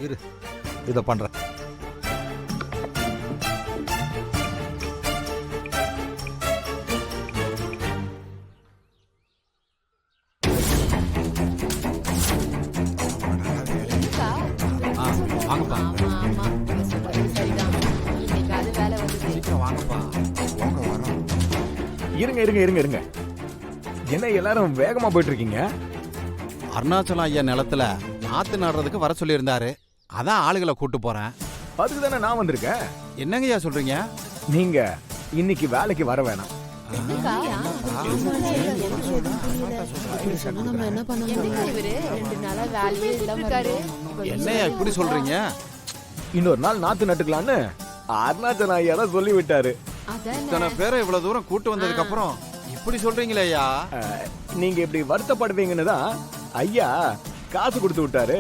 இரு இதை பண்றேன். வாங்கப்பா. சீக்கிரம் வாங்கப்பா. இருங்க இருங்க இருங்க இருங்க, என்ன எல்லாரும் வேகமா போயிட்டு இருக்கீங்க? அருணாச்சலம் ஐயா நிலத்துல நாத்து நடுறதுக்கு வர சொல்லியிருந்தாரு. அதான் ஆளுகளை கூட்டு போறேன். அதுக்கு தானே நான் வந்திருக்கேன். என்னங்க ஐயா சொல்றீங்க? நீங்க இன்னைக்கு வேலைக்கு வர வேணாம். என்னையா இப்படி சொல்றீங்க? இன்னொரு நாள் நாத்து நட்டுக்கலான்னு அருணாச்சலம் ஐயா தான் சொல்லி விட்டாரு. இத்தனை பேரை இவ்வளவு தூரம் கூட்டு வந்ததுக்கு அப்புறம் இப்படி சொல்றீங்களே ஐயா? நீங்க இப்படி வருத்தப்படுவீங்கன்னு தான் ஐயா காசு கொடுத்து விட்டாரு.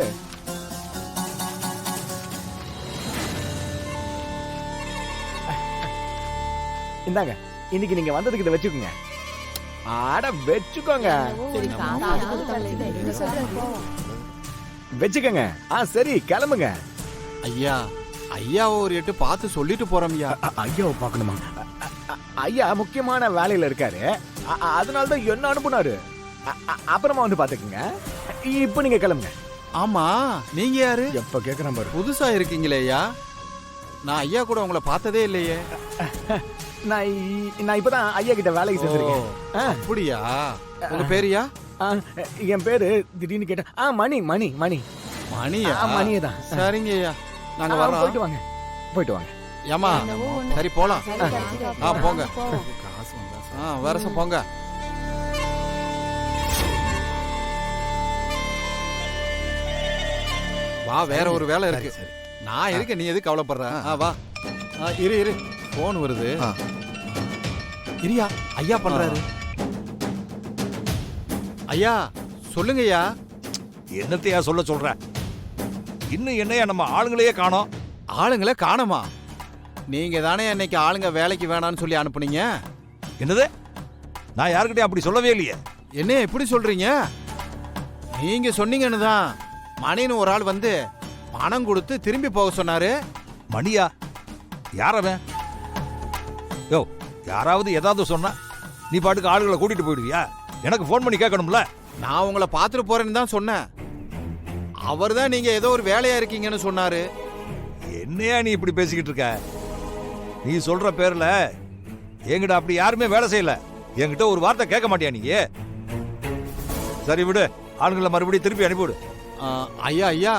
இந்தாங்க, இன்னைக்கு நீங்க வந்ததுக்கு இதை வச்சுக்கோங்க. ஆட வச்சுக்கோங்க, வச்சுக்கோங்க. சரி கிளம்புங்க. ஐயா ஐயாவை ஒரு எட்டு பார்த்து சொல்லிட்டு போறோம் ஐயா. ஐயாவை பார்க்கணுமா? ஐயா முக்கியமான வேலையில இருக்காரு, அதனால தான் என்ன அனுப்புனாரு. அப்புறமா வந்து பாத்துக்கங்க. இப்ப நீங்க கிளம்புங்க. ஆமா, நீங்க யாரு? எப்ப கேக்குறேன் பாரு. புதுசா இருக்கீங்களே ஐயா. நான் ஐயா கூட உங்களை பார்த்ததே இல்லையே. நான் இப்பதான் ஐயா கிட்ட வேலைக்கு சேர்ந்திருக்கேன். அப்படியா? உங்க பேரியா? என் பேரு திடீர்னு கேட்டா மணி மணி மணி மணியா? மணியே தான். சரிங்க ஐயா, நாங்க வரோம். போயிட்டு வாங்க, போயிட்டு வாங்க. ஏமா சரி போலாம். போங்க. வரச போங்க. வா, வேற ஒரு வேலை இருக்கு. நான் இருக்க, நீ எதுக்கு கவலைப்படுற? வா. இரு இரு, போன் வருது. இரியா, ஐயா பண்றாரு. ஐயா சொல்லுங்க ஐயா. என்னத்தையா சொல்ல சொல்ற? இன்னும் என்னையா நம்ம ஆளுங்களையே காணோம். ஆளுங்களே காணோமா? நீங்க தானே இன்னைக்கு ஆளுங்க வேலைக்கு வேணான்னு சொல்லி அனுப்புனீங்க. என்னது? நான் யாருக்கிட்டே அப்படி சொல்லவே இல்லையே. என்ன எப்படி சொல்றீங்க? நீங்க சொன்னீங்கன்னு தான் மணின்னு ஒரு ஆள் வந்து பணம் கொடுத்து திரும்பி போக சொன்னாரு. மணியா? யாரவன்? யோ, யாராவது ஏதாவது சொன்னா நீ பாட்டுக்கு ஆளுகளை கூட்டிட்டு போயிடுவியா? எனக்கு போன் பண்ணி கேட்கணும்ல. நான் உங்களை பார்த்துட்டு போறேன்னு தான் சொன்னேன். அவர் தான் நீங்க ஏதோ ஒரு வேலையா இருக்கீங்கன்னு சொன்னாரு. என்னையா நீ இப்படி பேசிக்கிட்டு இருக்க? நீ சொல்ற பேர்ல என்கிட்ட அப்படி யாருமே வேலை செய்யல. என்கிட்ட ஒரு வார்த்தை கேட்க மாட்டியா நீ? சரி விடு, ஆளுங்களை மறுபடியும் திருப்பி அனுப்பிவிடு. ஐயா ஐயா